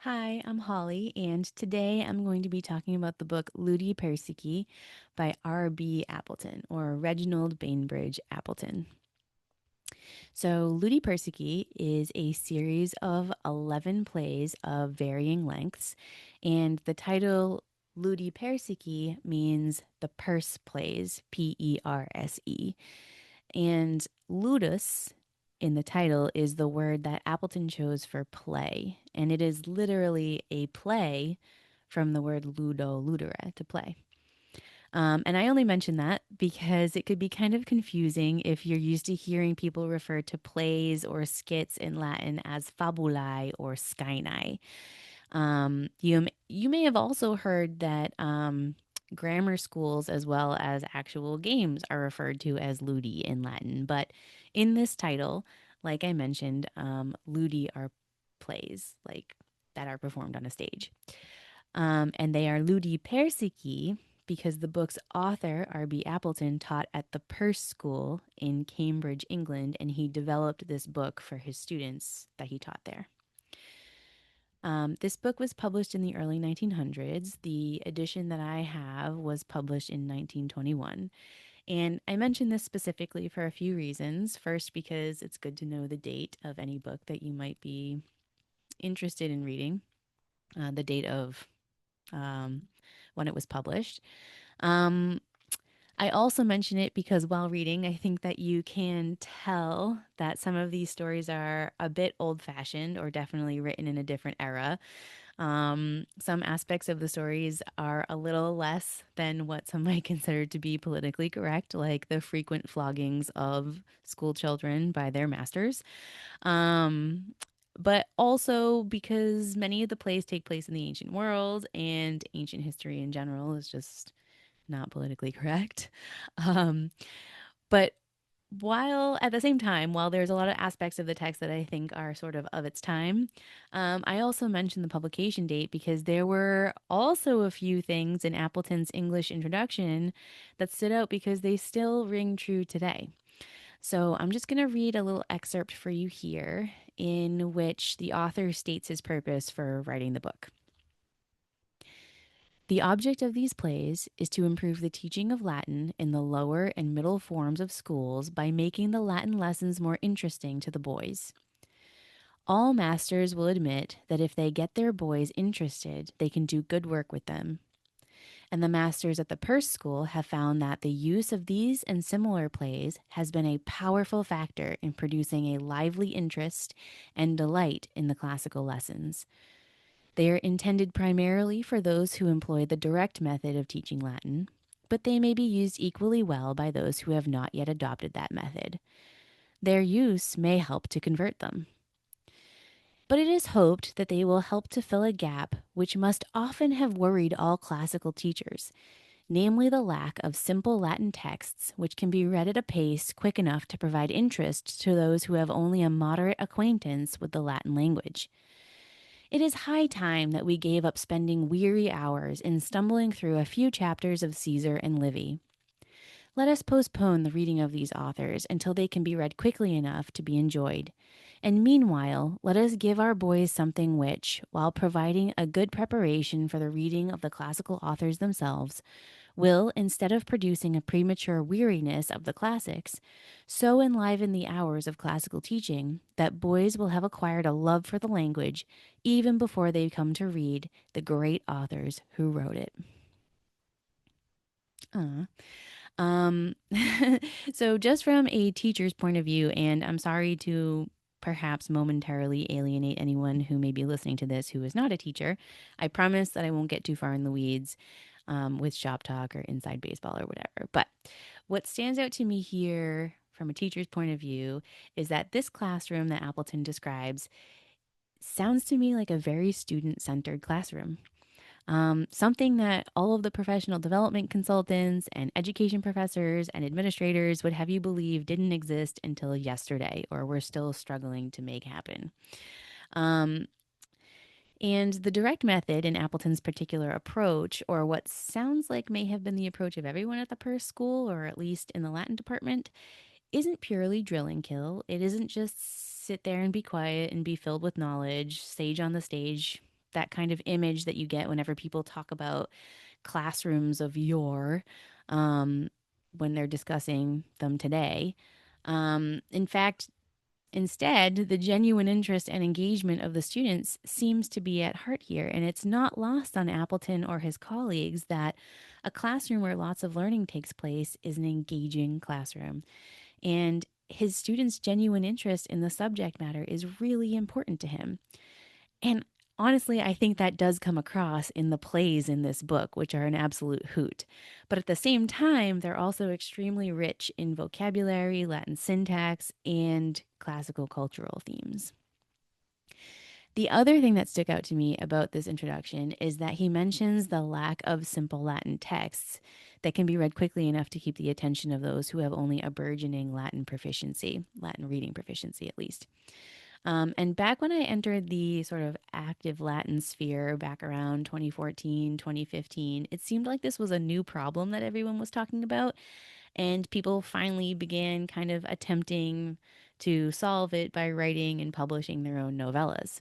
Hi, I'm Holly, and today I'm going to be talking about the book Ludi Persici by R.B. Appleton, or Reginald Bainbridge Appleton. So, Ludi Persici is a series of 11 plays of varying lengths, and the title Ludi Persici means the Perse plays, Perse. And ludus in the title is the word that Appleton chose for play, and it is literally a play from the word ludo, ludere, to play. And I only mention that because it could be kind of confusing if you're used to hearing people refer to plays or skits in Latin as fabulae or scaenae. You may have also heard that grammar schools as well as actual games are referred to as ludi in Latin, but in this title, like I mentioned, ludi are plays like that are performed on a stage, and they are ludi persici because the book's author R.B. Appleton taught at the Perse School in Cambridge, England, and he developed this book for his students that he taught there. This book was published in the early 1900s. The edition that I have was published in 1921. And I mention this specifically for a few reasons. First, because it's good to know the date of any book that you might be interested in reading, the date of um, when it was published. Um, I also mention it because while reading, I think that you can tell that some of these stories are a bit old fashioned or definitely written in a different era. Some aspects of the stories are a little less than what some might consider to be politically correct, like the frequent floggings of school children by their masters. Um, but also because many of the plays take place in the ancient world and ancient history in general is just not politically correct. Um, but while at the same time, while there's a lot of aspects of the text that I think are sort of its time, I also mentioned the publication date because there were also a few things in Appleton's English introduction that stood out because they still ring true today. So I'm just going to read a little excerpt for you here in which the author states his purpose for writing the book. The object of these plays is to improve the teaching of Latin in the lower and middle forms of schools by making the Latin lessons more interesting to the boys. All masters will admit that if they get their boys interested, they can do good work with them. And the masters at the Perse School have found that the use of these and similar plays has been a powerful factor in producing a lively interest and delight in the classical lessons. They are intended primarily for those who employ the direct method of teaching Latin, but they may be used equally well by those who have not yet adopted that method. Their use may help to convert them. But it is hoped that they will help to fill a gap which must often have worried all classical teachers, namely the lack of simple Latin texts which can be read at a pace quick enough to provide interest to those who have only a moderate acquaintance with the Latin language. It is high time that we gave up spending weary hours in stumbling through a few chapters of Caesar and Livy. Let us postpone the reading of these authors until they can be read quickly enough to be enjoyed. And meanwhile, let us give our boys something which, while providing a good preparation for the reading of the classical authors themselves, will, instead of producing a premature weariness of the classics, so enliven the hours of classical teaching that boys will have acquired a love for the language even before they come to read the great authors who wrote it. Uh, um, so, just from a teacher's point of view, and I'm sorry to perhaps momentarily alienate anyone who may be listening to this who is not a teacher, I promise that I won't get too far in the weeds with shop talk or inside baseball or whatever. But what stands out to me here from a teacher's point of view is that this classroom that Appleton describes sounds to me like a very student centered classroom. Something that all of the professional development consultants and education professors and administrators would have you believe didn't exist until yesterday or we're still struggling to make happen. Um, and the direct method in Appleton's particular approach, or what sounds like may have been the approach of everyone at the Perse School, or at least in the Latin department, isn't purely drill and kill. It isn't just sit there and be quiet and be filled with knowledge, sage on the stage, that kind of image that you get whenever people talk about classrooms of yore, um, when they're discussing them today. In fact, instead, the genuine interest and engagement of the students seems to be at heart here, and it's not lost on Appleton or his colleagues that a classroom where lots of learning takes place is an engaging classroom. And his students' genuine interest in the subject matter is really important to him. And honestly, I think that does come across in the plays in this book, which are an absolute hoot. But at the same time, they're also extremely rich in vocabulary, Latin syntax, and classical cultural themes. The other thing that stuck out to me about this introduction is that he mentions the lack of simple Latin texts that can be read quickly enough to keep the attention of those who have only a burgeoning Latin proficiency, Latin reading proficiency at least. And back when I entered the sort of active Latin sphere back around 2014, 2015, it seemed like this was a new problem that everyone was talking about. And people finally began kind of attempting to solve it by writing and publishing their own novellas.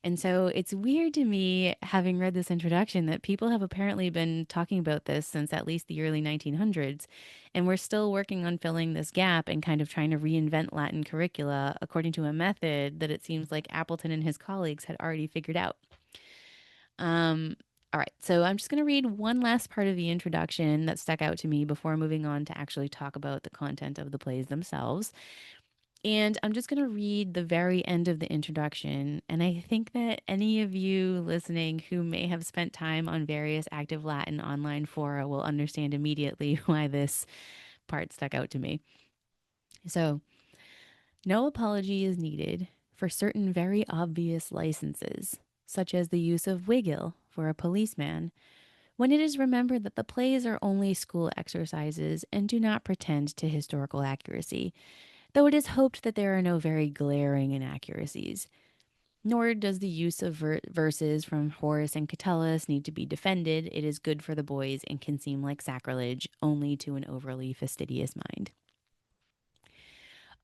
And so it's weird to me, having read this introduction, that people have apparently been talking about this since at least the early 1900s. And we're still working on filling this gap and kind of trying to reinvent Latin curricula according to a method that it seems like Appleton and his colleagues had already figured out. Um, all right, so I'm just going to read one last part of the introduction that stuck out to me before moving on to actually talk about the content of the plays themselves. And I'm just going to read the very end of the introduction. And I think that any of you listening who may have spent time on various active Latin online fora will understand immediately why this part stuck out to me. So, no apology is needed for certain very obvious licenses, such as the use of wiggle for a policeman, when it is remembered that the plays are only school exercises and do not pretend to historical accuracy, though it is hoped that there are no very glaring inaccuracies. Nor does the use of verses from Horace and Catullus need to be defended. It is good for the boys and can seem like sacrilege only to an overly fastidious mind.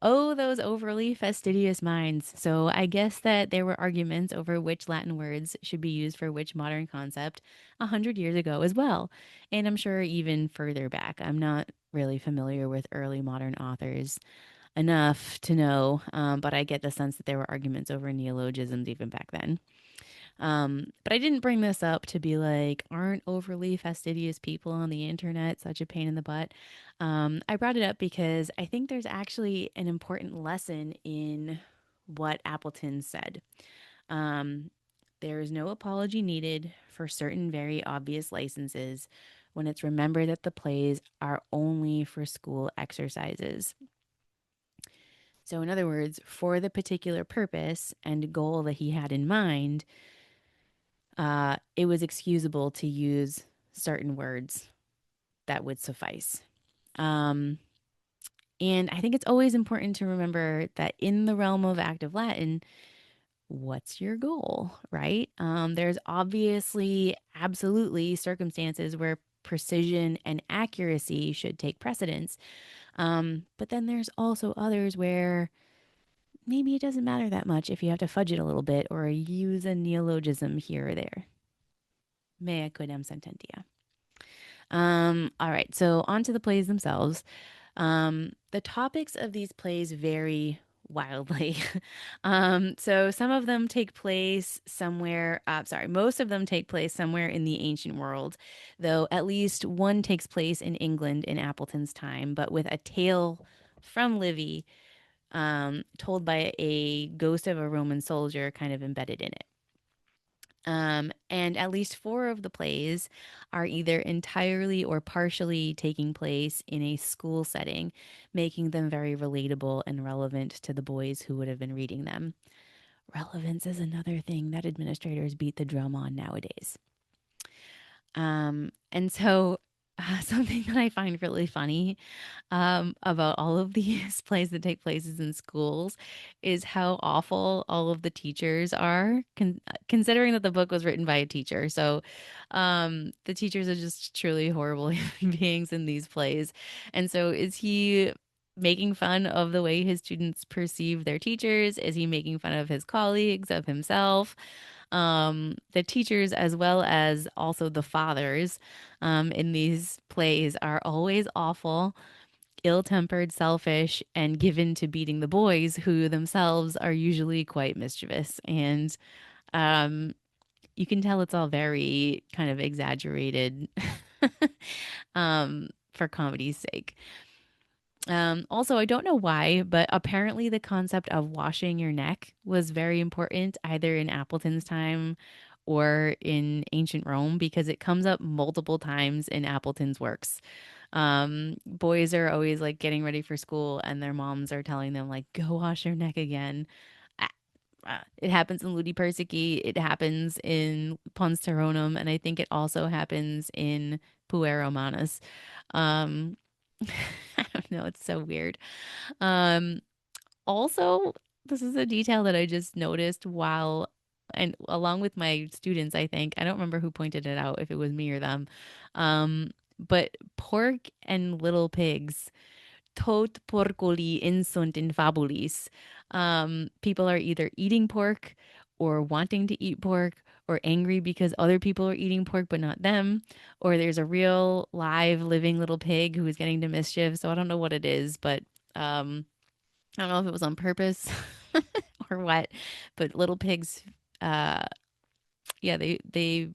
Oh, those overly fastidious minds. So I guess that there were arguments over which Latin words should be used for which modern concept 100 years ago as well. And I'm sure even further back. I'm not really familiar with early modern authors enough to know, but I get the sense that there were arguments over neologisms even back then. But I didn't bring this up to be like, aren't overly fastidious people on the internet such a pain in the butt? I brought it up because I think there's actually an important lesson in what Appleton said. Um, there is no apology needed for certain very obvious licenses when it's remembered that the plays are only for school exercises. So, in other words, for the particular purpose and goal that he had in mind, it was excusable to use certain words that would suffice. Um, and I think it's always important to remember that in the realm of active Latin, what's your goal, right? There's obviously, absolutely circumstances where precision and accuracy should take precedence. But then there's also others where maybe it doesn't matter that much if you have to fudge it a little bit or use a neologism here or there. Mea quidem sententia. All right, so on to the plays themselves. The topics of these plays vary wildly. So some of them take place somewhere, most of them take place somewhere in the ancient world, though at least one takes place in England in Appleton's time, but with a tale from Livy, told by a ghost of a Roman soldier kind of embedded in it. And at least four of the plays are either entirely or partially taking place in a school setting, making them very relatable and relevant to the boys who would have been reading them. Relevance is another thing that administrators beat the drum on nowadays. And so, something that I find really funny about all of these plays that take places in schools is how awful all of the teachers are, considering that the book was written by a teacher. So the teachers are just truly horrible human beings in these plays. And so is he making fun of the way his students perceive their teachers? Is he making fun of his colleagues, of himself? The teachers, as well as also the fathers, in these plays are always awful, ill-tempered, selfish, and given to beating the boys, who themselves are usually quite mischievous. And um, you can tell it's all very kind of exaggerated for comedy's sake. Also, I don't know why, but apparently the concept of washing your neck was very important either in Appleton's time or in ancient Rome because it comes up multiple times in Appleton's works. Boys are always like getting ready for school and their moms are telling them like, go wash your neck again. It happens in Ludi Persici. It happens in Pons Terronum, and I think it also happens in Puer Manus. Um, I don't know. It's so weird. Um, Also, this is a detail that I just noticed while and along with my students, I think. I don't remember who pointed it out, if it was me or them. But pork and little pigs, tot porcoli insunt in fabulis. People are either eating pork or wanting to eat pork or angry because other people are eating pork but not them, or there's a real live living little pig who is getting to mischief. So I don't know what it is, but um I don't know if it was on purpose or what, but little pigs, uh, yeah, they they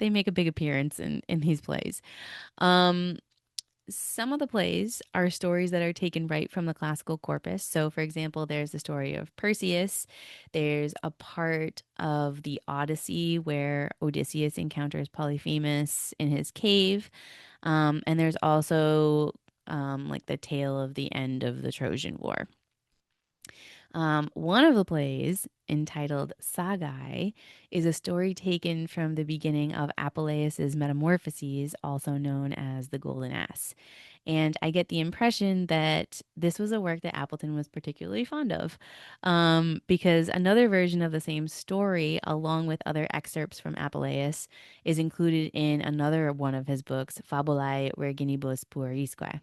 make a big appearance in these plays. Um, some of the plays are stories that are taken right from the classical corpus. So, for example, there's the story of Perseus. There's a part of the Odyssey where Odysseus encounters Polyphemus in his cave. And there's also like the tale of the end of the Trojan War. One of the plays, entitled Sagai, is a story taken from the beginning of Apuleius's Metamorphoses, also known as The Golden Ass. And I get the impression that this was a work that Appleton was particularly fond of, because another version of the same story, along with other excerpts from Apuleius, is included in another one of his books, Fabulae Virginibus Puerisque.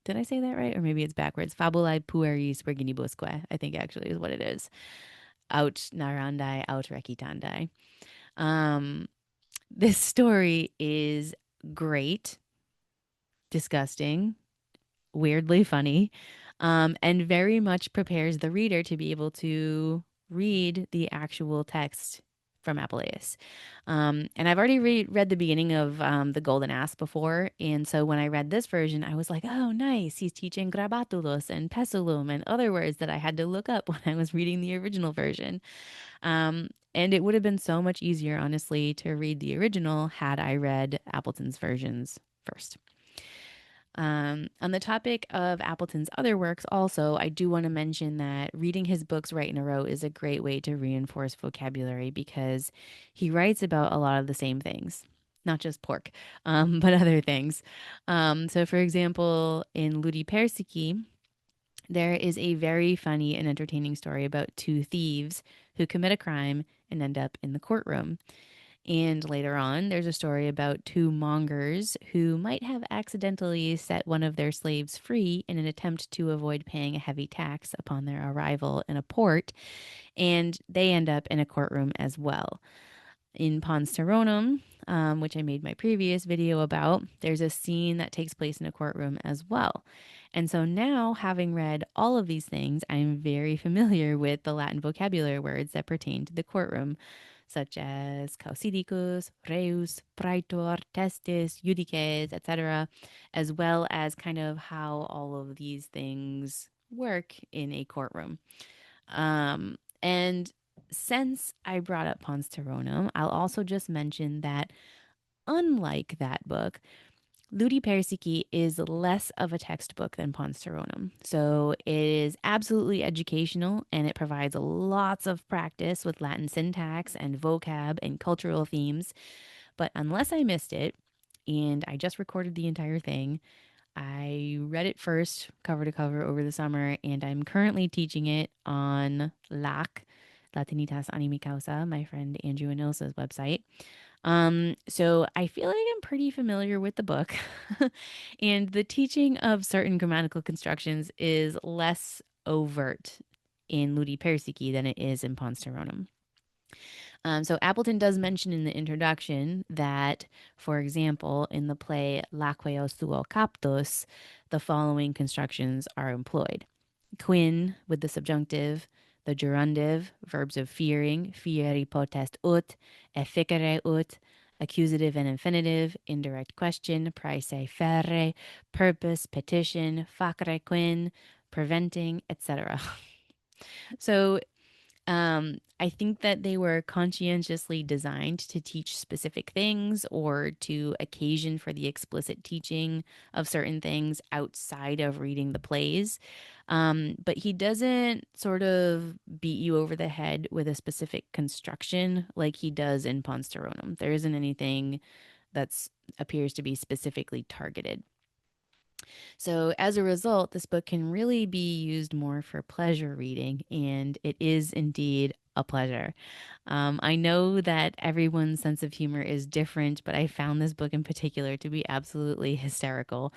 Did I say that right? Or maybe it's backwards. Fabulae pueris virginibusque, I think actually is what it is. Out narandai, out recitandai. Um, this story is great, disgusting, weirdly funny, and very much prepares the reader to be able to read the actual text from Apuleius. And I've already read the beginning of The Golden Ass before. And so when I read this version, I was like, oh, nice. He's teaching grabatulos and pesulum and other words that I had to look up when I was reading the original version. And it would have been so much easier, honestly, to read the original had I read Appleton's versions first. On the topic of Appleton's other works, also, I do want to mention that reading his books right in a row is a great way to reinforce vocabulary because he writes about a lot of the same things, not just pork, but other things. So, for example, in Ludi Persici, there is a very funny and entertaining story about two thieves who commit a crime and end up in the courtroom. And later on, there's a story about two mongers who might have accidentally set one of their slaves free in an attempt to avoid paying a heavy tax upon their arrival in a port, and they end up in a courtroom as well. In Pons Terronum, which I made my previous video about, there's a scene that takes place in a courtroom as well. And so now, having read all of these things, I'm very familiar with the Latin vocabulary words that pertain to the courtroom, such as causidicus, reus, praetor, testis, judices, etc., as well as kind of how all of these things work in a courtroom. And since I brought up Pons Terronum, I'll also just mention that unlike that book, Ludi Persici is less of a textbook than Pons Terronum. So it is absolutely educational and it provides lots of practice with Latin syntax and vocab and cultural themes. But unless I missed it, and I just recorded the entire thing, I read it first, cover to cover, over the summer, and I'm currently teaching it on LAC, Latinitas Animi Causa, my friend Andrew and Ilsa's website. So I feel like I'm pretty familiar with the book, and the teaching of certain grammatical constructions is less overt in Ludi Persici than it is in Pons Terronum. So Appleton does mention in the introduction that, for example, in the play L'Aqueo suo captus, the following constructions are employed. Quin with the subjunctive, the gerundive, verbs of fearing, fieri potest ut, efficere ut, accusative and infinitive, indirect question, praese ferre, purpose, petition, facere quin, preventing, etc. So I think that they were conscientiously designed to teach specific things or to occasion for the explicit teaching of certain things outside of reading the plays. But he doesn't sort of beat you over the head with a specific construction like he does in Ponsteronum. There isn't anything that's appears to be specifically targeted. So, as a result, this book can really be used more for pleasure reading, and it is indeed a pleasure. I know that everyone's sense of humor is different, but I found this book in particular to be absolutely hysterical.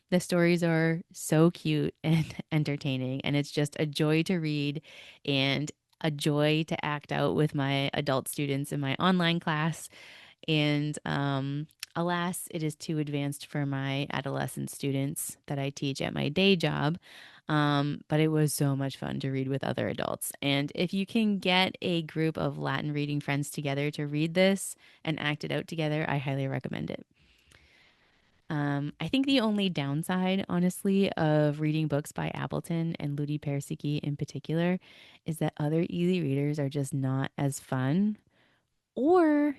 The stories are so cute and entertaining, and it's just a joy to read and a joy to act out with my adult students in my online class. And alas, it is too advanced for my adolescent students that I teach at my day job. But it was so much fun to read with other adults. And if you can get a group of Latin reading friends together to read this and act it out together, I highly recommend it. I think the only downside, honestly, of reading books by Appleton and Ludi Persici in particular is that other easy readers are just not as fun or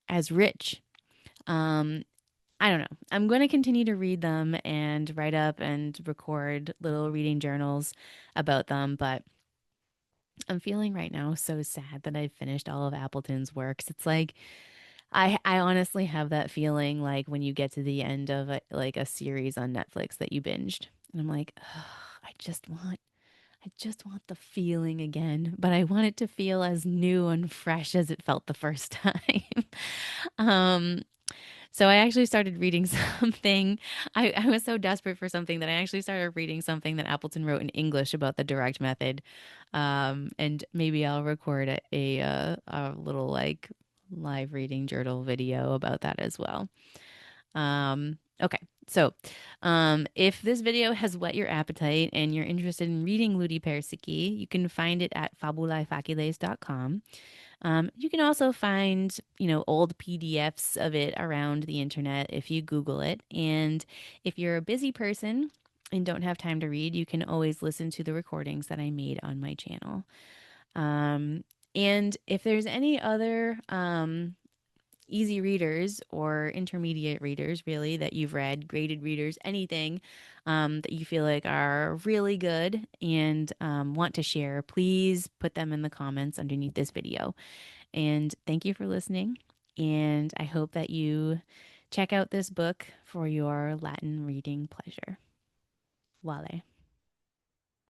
as rich. Um, I don't know. I'm going to continue to read them and write up and record little reading journals about them, but I'm feeling right now so sad that I've finished all of Appleton's works. It's like I honestly have that feeling like when you get to the end of like a series on Netflix that you binged, and I'm like, "Ugh, I just want the feeling again, but I want it to feel as new and fresh as it felt the first time." um, So I actually started reading something. I was so desperate for something that I actually started reading something that Appleton wrote in English about the direct method. And maybe I'll record a little like live reading journal video about that as well. Okay. So, if this video has whet your appetite and you're interested in reading Ludi Persici, you can find it at fabulaefaciles.com. You can also find, old PDFs of it around the internet if you Google it. And if you're a busy person and don't have time to read, you can always listen to the recordings that I made on my channel. And if there's any other easy readers or intermediate readers, really, that you've read, graded readers, anything that you feel like are really good and want to share, please put them in the comments underneath this video. And thank you for listening. And I hope that you check out this book for your Latin reading pleasure. Vale.